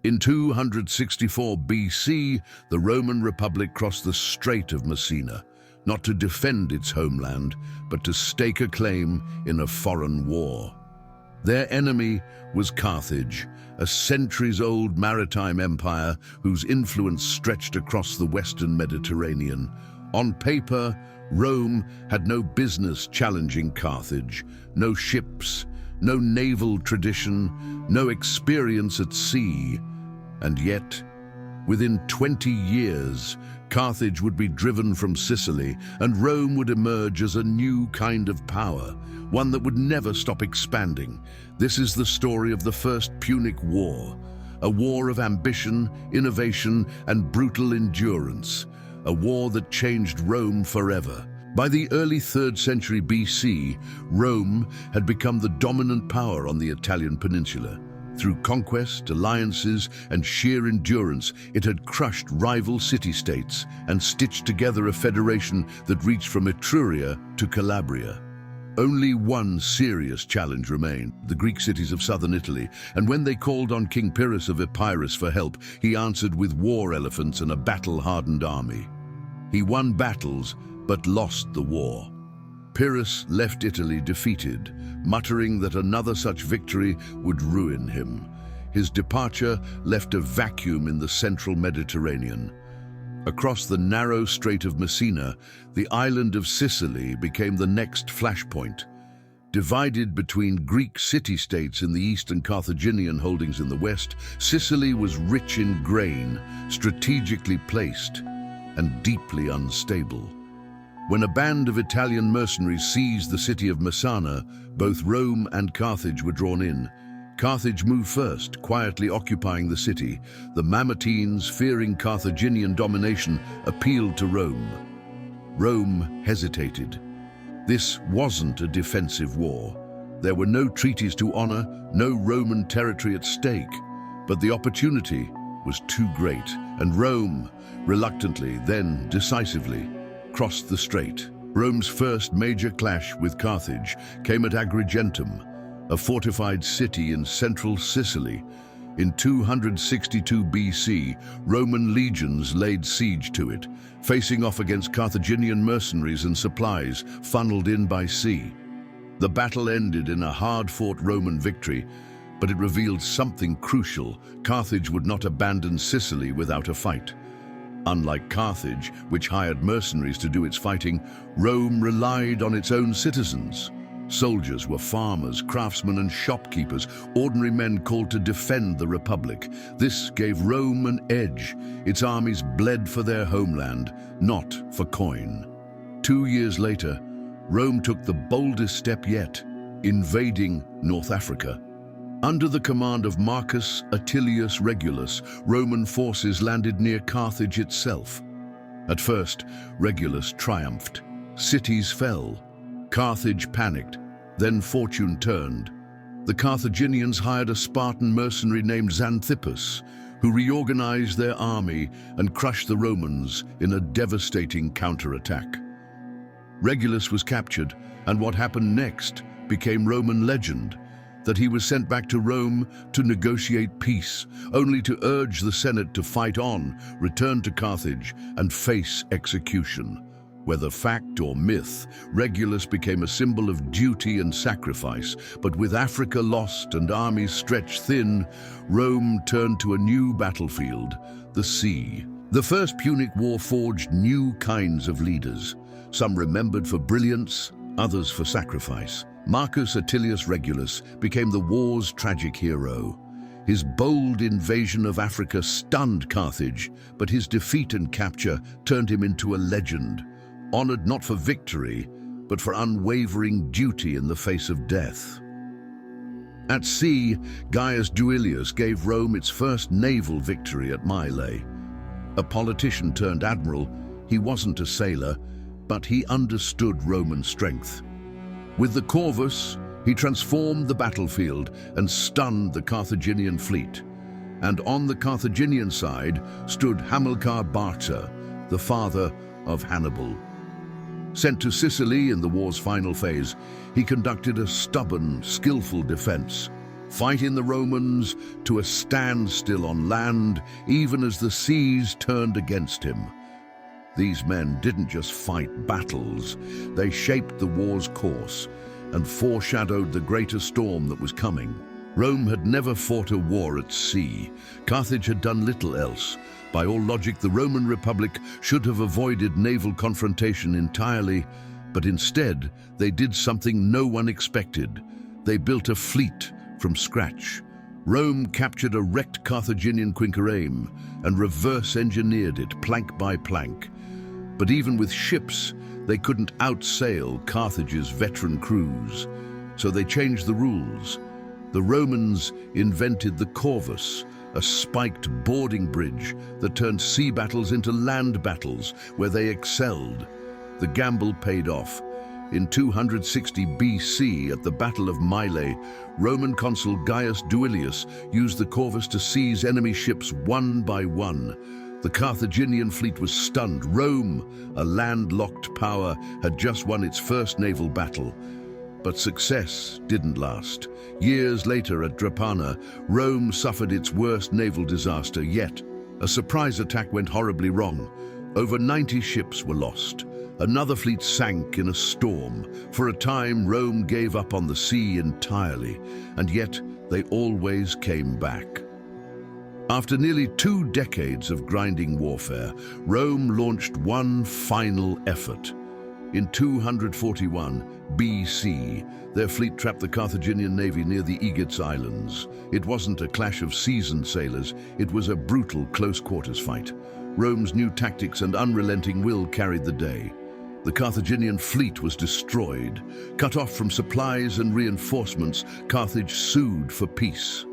In 264 BC, the Roman Republic crossed the Strait of Messina, not to defend its homeland, but to stake a claim in a foreign war. Their enemy was Carthage, a centuries-old maritime empire whose influence stretched across the western Mediterranean. On paper, Rome had no business challenging Carthage, no ships, no naval tradition, no experience at sea. And yet, within 20 years, Carthage would be driven from Sicily, and Rome would emerge as a new kind of power, one that would never stop expanding. This is the story of the First Punic War, a war of ambition, innovation, and brutal endurance, a war that changed Rome forever. By the early 3rd century BC, Rome had become the dominant power on the Italian peninsula. Through conquest, alliances, and sheer endurance, it had crushed rival city-states and stitched together a federation that reached from Etruria to Calabria. Only one serious challenge remained, the Greek cities of southern Italy, and when they called on King Pyrrhus of Epirus for help, he answered with war elephants and a battle-hardened army. He won battles, but lost the war. Pyrrhus left Italy defeated, muttering that another such victory would ruin him. His departure left a vacuum in the central Mediterranean. Across the narrow Strait of Messina, the island of Sicily became the next flashpoint. Divided between Greek city-states in the east and Carthaginian holdings in the west, Sicily was rich in grain, strategically placed, and deeply unstable. When a band of Italian mercenaries seized the city of Messana, both Rome and Carthage were drawn in. Carthage moved first, quietly occupying the city. The Mamertines, fearing Carthaginian domination, appealed to Rome. Rome hesitated. This wasn't a defensive war. There were no treaties to honor, no Roman territory at stake. But the opportunity was too great, and Rome, reluctantly, then decisively, crossed the strait. Rome's first major clash with Carthage came at Agrigentum, a fortified city in central Sicily. In 262 BC, Roman legions laid siege to it, facing off against Carthaginian mercenaries and supplies funneled in by sea. The battle ended in a hard-fought Roman victory, but it revealed something crucial. Carthage would not abandon Sicily without a fight. Unlike Carthage, which hired mercenaries to do its fighting, Rome relied on its own citizens. Soldiers were farmers, craftsmen, and shopkeepers, ordinary men called to defend the Republic. This gave Rome an edge. Its armies bled for their homeland, not for coin. 2 years later, Rome took the boldest step yet, invading North Africa. Under the command of Marcus Atilius Regulus, Roman forces landed near Carthage itself. At first, Regulus triumphed. Cities fell. Carthage panicked. Then fortune turned. The Carthaginians hired a Spartan mercenary named Xanthippus, who reorganized their army and crushed the Romans in a devastating counterattack. Regulus was captured, and what happened next became Roman legend. That he was sent back to Rome to negotiate peace, only to urge the Senate to fight on, return to Carthage, and face execution. Whether fact or myth, Regulus became a symbol of duty and sacrifice, but with Africa lost and armies stretched thin, Rome turned to a new battlefield, the sea. The First Punic War forged new kinds of leaders, some remembered for brilliance, others for sacrifice. Marcus Atilius Regulus became the war's tragic hero. His bold invasion of Africa stunned Carthage, but his defeat and capture turned him into a legend, honored not for victory, but for unwavering duty in the face of death. At sea, Gaius Duilius gave Rome its first naval victory at Mylae. A politician turned admiral, he wasn't a sailor, but he understood Roman strength. With the corvus, he transformed the battlefield and stunned the Carthaginian fleet. And on the Carthaginian side stood Hamilcar Barca, the father of Hannibal. Sent to Sicily in the war's final phase, he conducted a stubborn, skillful defense. fighting the Romans to a standstill on land, even as the seas turned against him. These men didn't just fight battles, they shaped the war's course and foreshadowed the greater storm that was coming. Rome had never fought a war at sea. Carthage had done little else. By all logic, the Roman Republic should have avoided naval confrontation entirely, but instead, they did something no one expected. They built a fleet from scratch. Rome captured a wrecked Carthaginian quinquereme and reverse-engineered it plank by plank. But even with ships, they couldn't outsail Carthage's veteran crews, so they changed the rules. The Romans invented the corvus, a spiked boarding bridge that turned sea battles into land battles, where they excelled. The gamble paid off. In 260 BC, at the Battle of Mylae, Roman consul Gaius Duilius used the corvus to seize enemy ships one by one. The Carthaginian fleet was stunned. Rome, a landlocked power, had just won its first naval battle. But success didn't last. Years later at Drepana, Rome suffered its worst naval disaster yet. A surprise attack went horribly wrong. Over 90 ships were lost. Another fleet sank in a storm. For a time, Rome gave up on the sea entirely, and yet they always came back. After nearly 2 decades of grinding warfare, Rome launched one final effort. In 241 BC, their fleet trapped the Carthaginian navy near the Aegates Islands. It wasn't a clash of seasoned sailors, it was a brutal close-quarters fight. Rome's new tactics and unrelenting will carried the day. The Carthaginian fleet was destroyed. Cut off from supplies and reinforcements, Carthage sued for peace.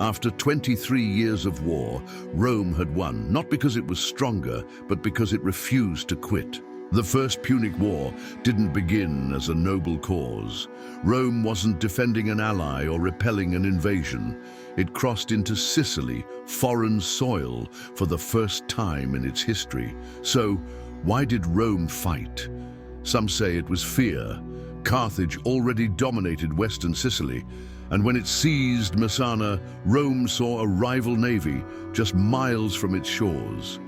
After 23 years of war, Rome had won, not because it was stronger, but because it refused to quit. The First Punic War didn't begin as a noble cause. Rome wasn't defending an ally or repelling an invasion. It crossed into Sicily, foreign soil, for the first time in its history. So, why did Rome fight? Some say it was fear. Carthage already dominated western Sicily, and when it seized Messana, Rome saw a rival navy just miles from its shores.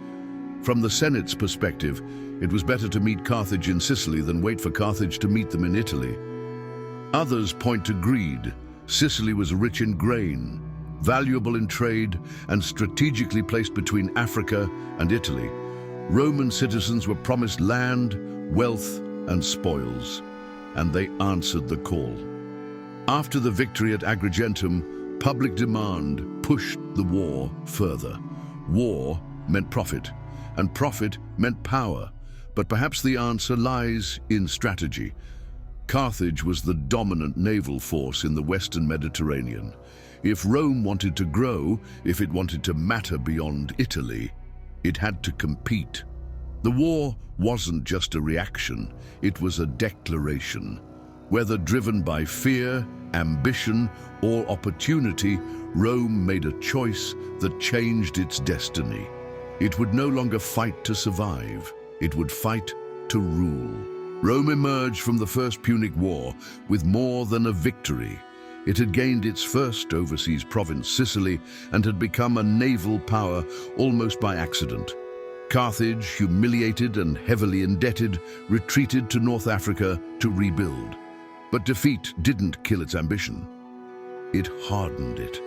From the Senate's perspective, it was better to meet Carthage in Sicily than wait for Carthage to meet them in Italy. Others point to greed. Sicily was rich in grain, valuable in trade, and strategically placed between Africa and Italy. Roman citizens were promised land, wealth, and spoils, and they answered the call. After the victory at Agrigentum, public demand pushed the war further. War meant profit, and profit meant power. But perhaps the answer lies in strategy. Carthage was the dominant naval force in the Western Mediterranean. If Rome wanted to grow, if it wanted to matter beyond Italy, it had to compete. The war wasn't just a reaction, it was a declaration. Whether driven by fear, ambition, or opportunity, Rome made a choice that changed its destiny. It would no longer fight to survive. It would fight to rule. Rome emerged from the First Punic War with more than a victory. It had gained its first overseas province, Sicily, and had become a naval power almost by accident. Carthage, humiliated and heavily indebted, retreated to North Africa to rebuild. But defeat didn't kill its ambition. It hardened it.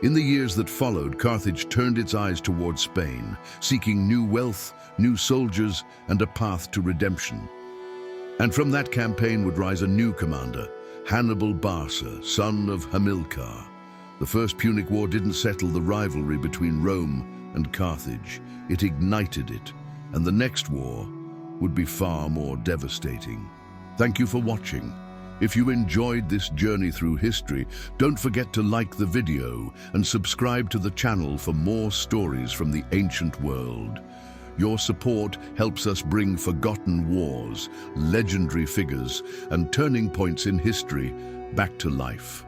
In the years that followed, Carthage turned its eyes towards Spain, seeking new wealth, new soldiers, and a path to redemption. And from that campaign would rise a new commander, Hannibal Barca, son of Hamilcar. The First Punic War didn't settle the rivalry between Rome and Carthage. It ignited it, and the next war would be far more devastating. Thank you for watching. If you enjoyed this journey through history, don't forget to like the video and subscribe to the channel for more stories from the ancient world. Your support helps us bring forgotten wars, legendary figures, and turning points in history back to life.